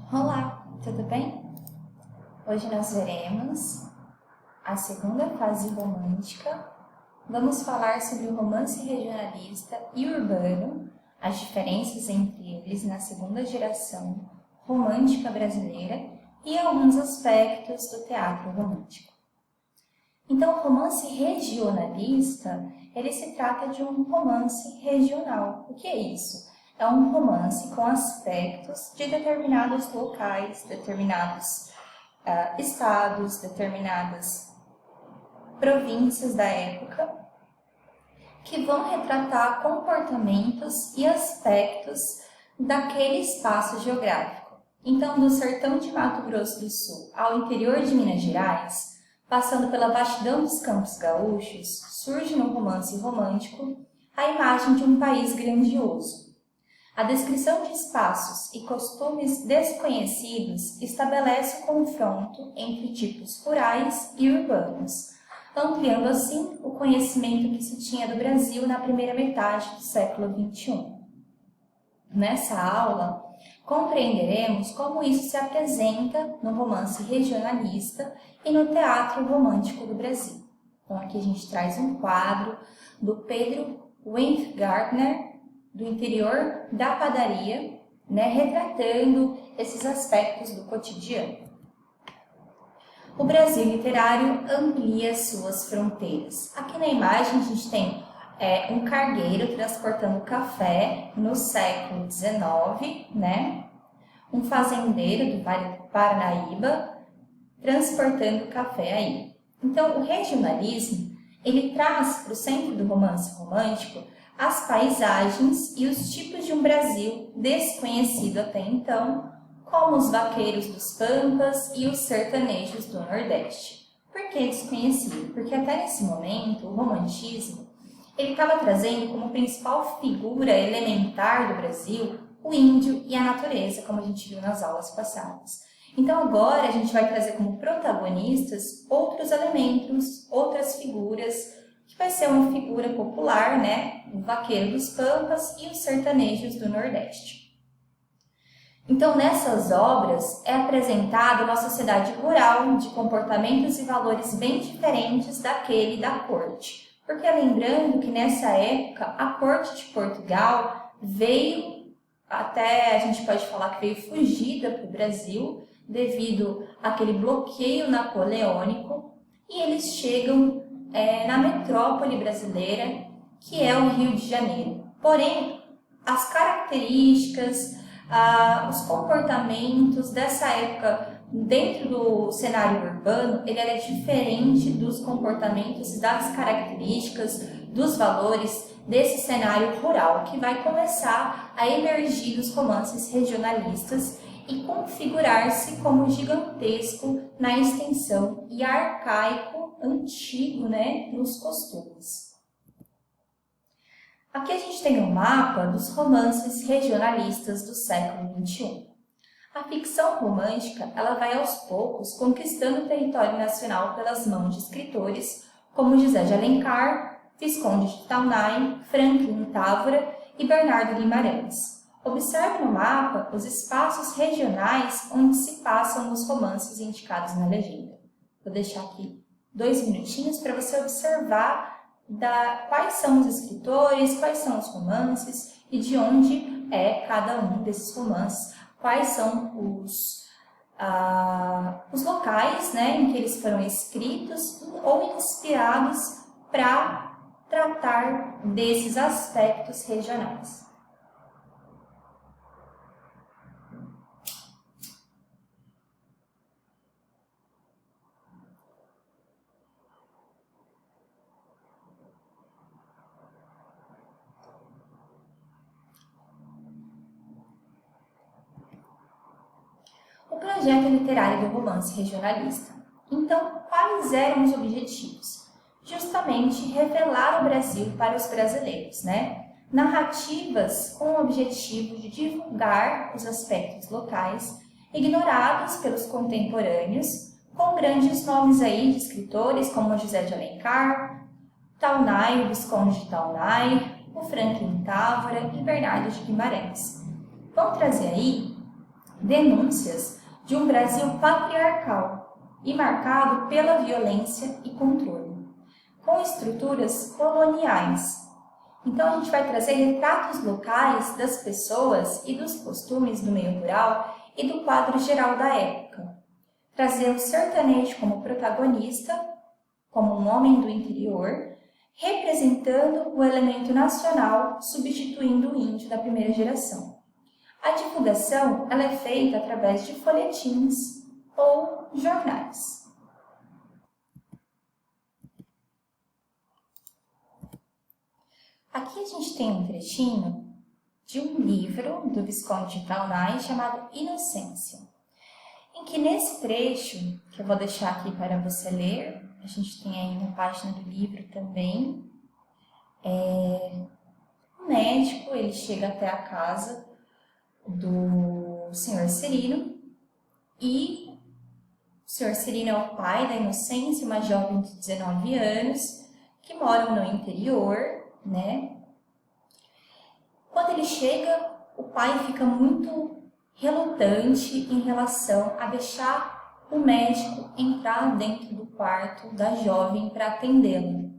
Olá, tudo bem? Hoje nós veremos a segunda fase romântica. Vamos falar sobre o romance regionalista e urbano, as diferenças entre eles na segunda geração romântica brasileira e alguns aspectos do teatro romântico. Então, o romance regionalista, ele se trata de um romance regional. O que é isso? É um romance com aspectos de determinados locais, determinados estados, determinadas províncias da época, que vão retratar comportamentos e aspectos daquele espaço geográfico. Então, do sertão de Mato Grosso do Sul ao interior de Minas Gerais, passando pela vastidão dos campos gaúchos, surge no romance romântico a imagem de um país grandioso. A descrição de espaços e costumes desconhecidos estabelece o confronto entre tipos rurais e urbanos, ampliando assim o conhecimento que se tinha do Brasil na primeira metade do século XXI. Nessa aula, compreenderemos como isso se apresenta no romance regionalista e no teatro romântico do Brasil. Então, aqui a gente traz um quadro do Pedro Weingartner, do interior da padaria, retratando esses aspectos do cotidiano. O Brasil literário amplia suas fronteiras. Aqui na imagem a gente tem um cargueiro transportando café no século XIX, um fazendeiro do Vale do Paranaíba transportando café aí. Então, o regionalismo, ele traz para o centro do romance romântico as paisagens e os tipos de um Brasil desconhecido até então, como os vaqueiros dos Pampas e os sertanejos do Nordeste. Por que desconhecido? Porque até nesse momento, o romantismo ele estava trazendo como principal figura elementar do Brasil o índio e a natureza, como a gente viu nas aulas passadas. Então agora a gente vai trazer como protagonistas outros elementos, outras figuras, que vai ser uma figura popular, o vaqueiro dos Pampas e os sertanejos do Nordeste. Então, nessas obras é apresentada uma sociedade rural de comportamentos e valores bem diferentes daquele da corte. Porque lembrando que nessa época a corte de Portugal veio, até a gente pode falar que veio fugida para o Brasil devido àquele bloqueio napoleônico, e eles chegam na metrópole brasileira, que é o Rio de Janeiro. Porém, as características, os comportamentos dessa época dentro do cenário urbano, ele era diferente dos comportamentos, das características, dos valores desse cenário rural, que vai começar a emergir dos romances regionalistas e configurar-se como gigantesco na extensão e arcaico, antigo, nos costumes. Aqui a gente tem um mapa dos romances regionalistas do século XXI. A ficção romântica, ela vai aos poucos conquistando o território nacional pelas mãos de escritores como José de Alencar, Visconde de Taunaí, Franklin Távora e Bernardo Guimarães. Observe no mapa os espaços regionais onde se passam os romances indicados na legenda. Vou deixar aqui 2 minutinhos para você observar quais são os escritores, quais são os romances e de onde é cada um desses romances, quais são os locais em que eles foram escritos ou inspirados para tratar desses aspectos regionais. O projeto literário do romance regionalista. Então, quais eram os objetivos? Justamente revelar o Brasil para os brasileiros, Narrativas com o objetivo de divulgar os aspectos locais, ignorados pelos contemporâneos, com grandes nomes aí de escritores como José de Alencar, Taunaí, o Visconde de Taunaí, o Franklin Távora e Bernardo de Guimarães. Vão trazer aí denúncias de um Brasil patriarcal e marcado pela violência e controle, com estruturas coloniais. Então, a gente vai trazer retratos locais das pessoas e dos costumes do meio rural e do quadro geral da época. Trazer o sertanejo como protagonista, como um homem do interior, representando o elemento nacional, substituindo o índio da primeira geração. A divulgação ela é feita através de folhetins ou jornais. Aqui a gente tem um trechinho de um livro do Visconde de Taunay chamado Inocência, em que nesse trecho, que eu vou deixar aqui para você ler, a gente tem aí na página do livro também, o médico ele chega até a casa do Sr. Cirino e o Sr. Cirino é o pai da Inocência, uma jovem de 19 anos que mora no interior, né? Quando ele chega, o pai fica muito relutante em relação a deixar o médico entrar dentro do quarto da jovem para atendê-la.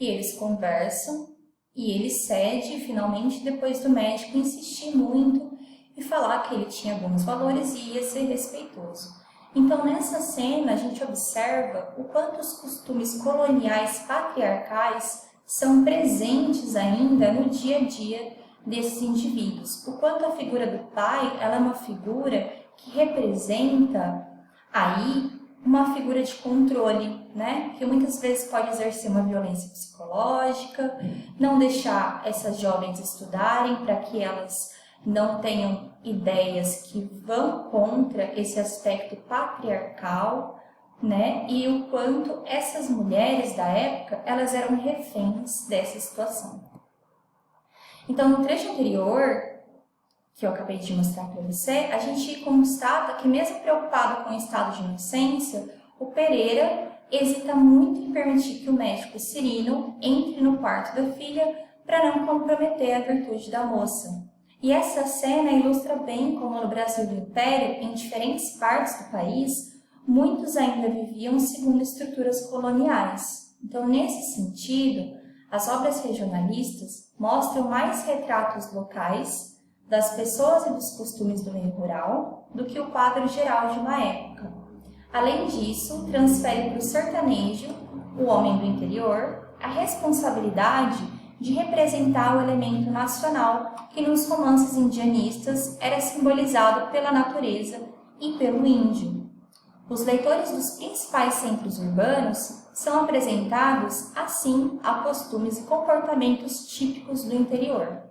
E eles conversam e ele cede finalmente depois do médico insistir muito e falar que ele tinha bons valores e ia ser respeitoso. Então, nessa cena, a gente observa o quanto os costumes coloniais patriarcais são presentes ainda no dia a dia desses indivíduos. O quanto a figura do pai ela é uma figura que representa aí uma figura de controle, né? Que muitas vezes pode exercer uma violência psicológica, não deixar essas jovens estudarem para que elas não tenham ideias que vão contra esse aspecto patriarcal, né? E o quanto essas mulheres da época, elas eram reféns dessa situação. Então, no trecho anterior, que eu acabei de mostrar para você, a gente constata que mesmo preocupado com o estado de inocência, o Pereira hesita muito em permitir que o médico Cirino entre no quarto da filha para não comprometer a virtude da moça. E essa cena ilustra bem como no Brasil do Império, em diferentes partes do país, muitos ainda viviam segundo estruturas coloniais. Então, nesse sentido, as obras regionalistas mostram mais retratos locais das pessoas e dos costumes do meio rural do que o quadro geral de uma época. Além disso, transfere para o sertanejo, o homem do interior, a responsabilidade de representar o elemento nacional que nos romances indianistas era simbolizado pela natureza e pelo índio. Os leitores dos principais centros urbanos são apresentados, assim, a costumes e comportamentos típicos do interior.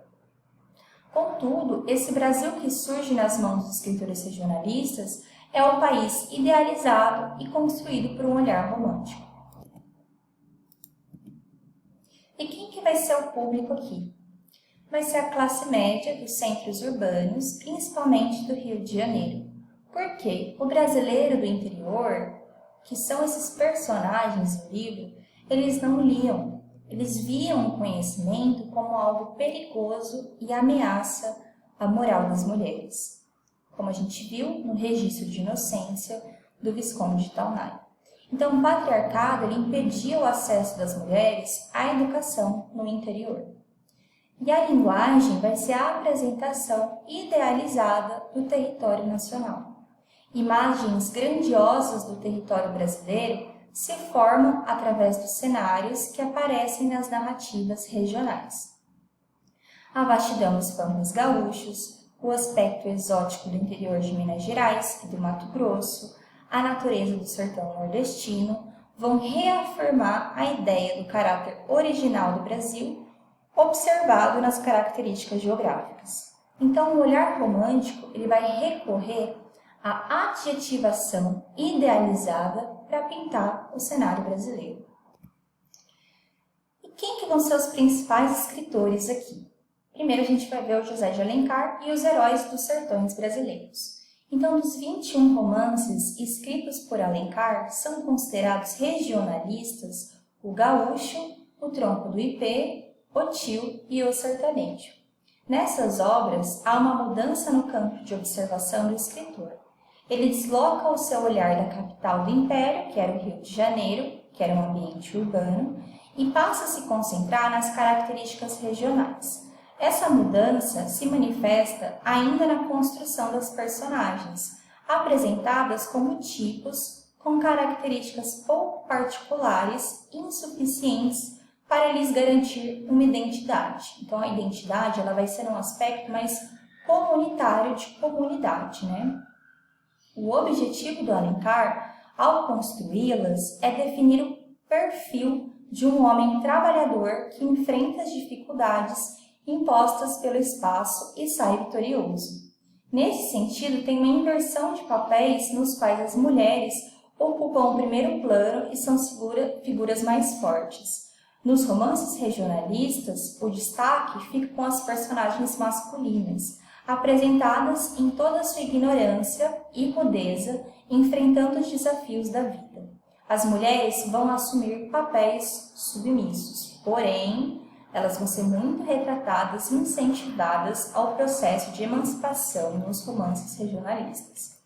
Contudo, esse Brasil que surge nas mãos dos escritores regionalistas é um país idealizado e construído por um olhar romântico. E quem que vai ser o público aqui? Vai ser a classe média dos centros urbanos, principalmente do Rio de Janeiro. Porque o brasileiro do interior, que são esses personagens do livro, eles não liam. Eles viam o conhecimento como algo perigoso e ameaça à moral das mulheres, como a gente viu no registro de inocência do Visconde de Taunay. Então, o patriarcado ele impedia o acesso das mulheres à educação no interior. E a linguagem vai ser a apresentação idealizada do território nacional. Imagens grandiosas do território brasileiro se formam através dos cenários que aparecem nas narrativas regionais. A vastidão dos pampas gaúchos, o aspecto exótico do interior de Minas Gerais e do Mato Grosso, a natureza do sertão nordestino vão reafirmar a ideia do caráter original do Brasil, observado nas características geográficas. Então, o olhar romântico ele vai recorrer à adjetivação idealizada para pintar o cenário brasileiro. E quem que vão ser os principais escritores aqui? Primeiro a gente vai ver o José de Alencar e os heróis dos sertões brasileiros. Então, dos 21 romances escritos por Alencar, são considerados regionalistas o Gaúcho, o Tronco do Ipê, o Tio e o Sertanejo. Nessas obras, há uma mudança no campo de observação do escritor. Ele desloca o seu olhar da capital do Império, que era o Rio de Janeiro, que era um ambiente urbano, e passa a se concentrar nas características regionais. Essa mudança se manifesta ainda na construção das personagens, apresentadas como tipos com características pouco particulares e insuficientes para lhes garantir uma identidade. Então, a identidade ela vai ser um aspecto mais comunitário de comunidade, né? O objetivo do Alencar, ao construí-las, é definir o perfil de um homem trabalhador que enfrenta as dificuldades impostas pelo espaço e sai vitorioso. Nesse sentido, tem uma inversão de papéis nos quais as mulheres ocupam o primeiro plano e são figuras mais fortes. Nos romances regionalistas, o destaque fica com as personagens masculinas, apresentadas em toda a sua ignorância e rudeza, enfrentando os desafios da vida. As mulheres vão assumir papéis submissos, porém, elas vão ser muito retratadas e incentivadas ao processo de emancipação nos romances regionalistas.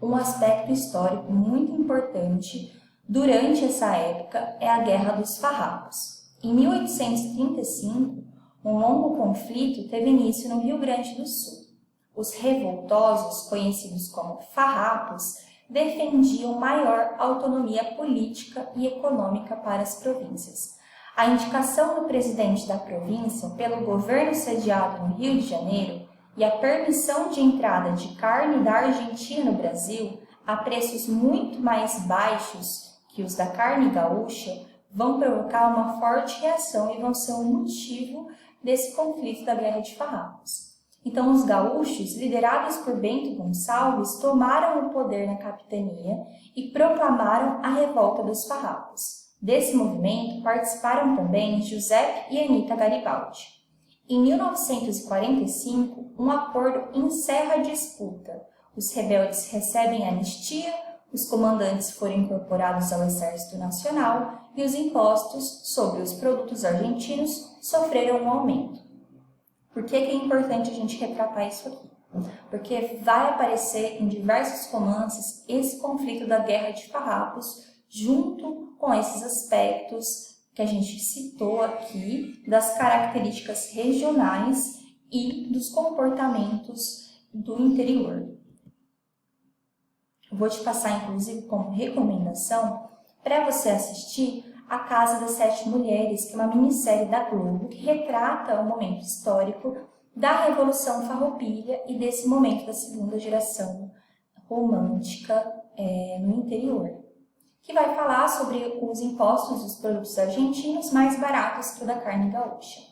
Um aspecto histórico muito importante durante essa época é a Guerra dos Farrapos. Em 1835, um longo conflito teve início no Rio Grande do Sul. Os revoltosos, conhecidos como farrapos, defendiam maior autonomia política e econômica para as províncias. A indicação do presidente da província pelo governo sediado no Rio de Janeiro e a permissão de entrada de carne da Argentina no Brasil a preços muito mais baixos que os da carne gaúcha vão provocar uma forte reação e vão ser um motivo desse conflito da Guerra de Farrapos. Então, os gaúchos, liderados por Bento Gonçalves, tomaram o poder na capitania e proclamaram a revolta dos farrapos. Desse movimento participaram também José e Anita Garibaldi. Em 1945, um acordo encerra a disputa. Os rebeldes recebem anistia, os comandantes foram incorporados ao Exército Nacional e os impostos sobre os produtos argentinos sofreram um aumento. Por que é importante a gente retratar isso aqui? Porque vai aparecer em diversos romances esse conflito da Guerra de Farrapos, junto com esses aspectos que a gente citou aqui, das características regionais e dos comportamentos do interior. Vou te passar, inclusive, como recomendação para você assistir A Casa das Sete Mulheres, que é uma minissérie da Globo que retrata o momento histórico da Revolução Farroupilha e desse momento da segunda geração romântica no interior, que vai falar sobre os impostos dos produtos argentinos mais baratos que o da carne gaúcha.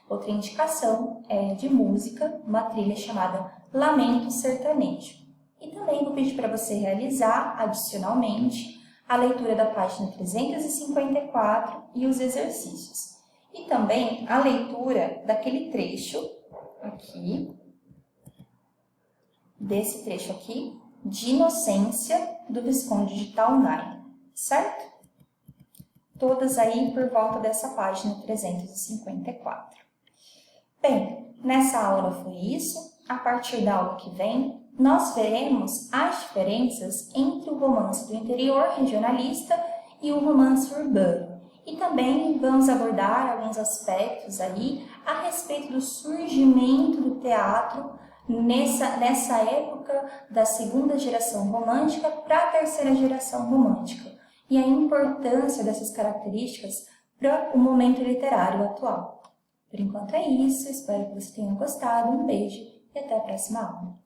Outra indicação é de música, uma trilha chamada Lamento Sertanejo. E também vou pedir para você realizar, adicionalmente, a leitura da página 354 e os exercícios. E também a leitura daquele trecho aqui, desse trecho aqui, de Inocência, do Visconde de Taunain, certo? Todas aí por volta dessa página 354. Bem, nessa aula foi isso. A partir da aula que vem, nós veremos as diferenças entre o romance do interior regionalista e o romance urbano. E também vamos abordar alguns aspectos aí a respeito do surgimento do teatro nessa época da segunda geração romântica para a terceira geração romântica e a importância dessas características para o momento literário atual. Por enquanto é isso, espero que você tenha gostado, um beijo e até a próxima aula.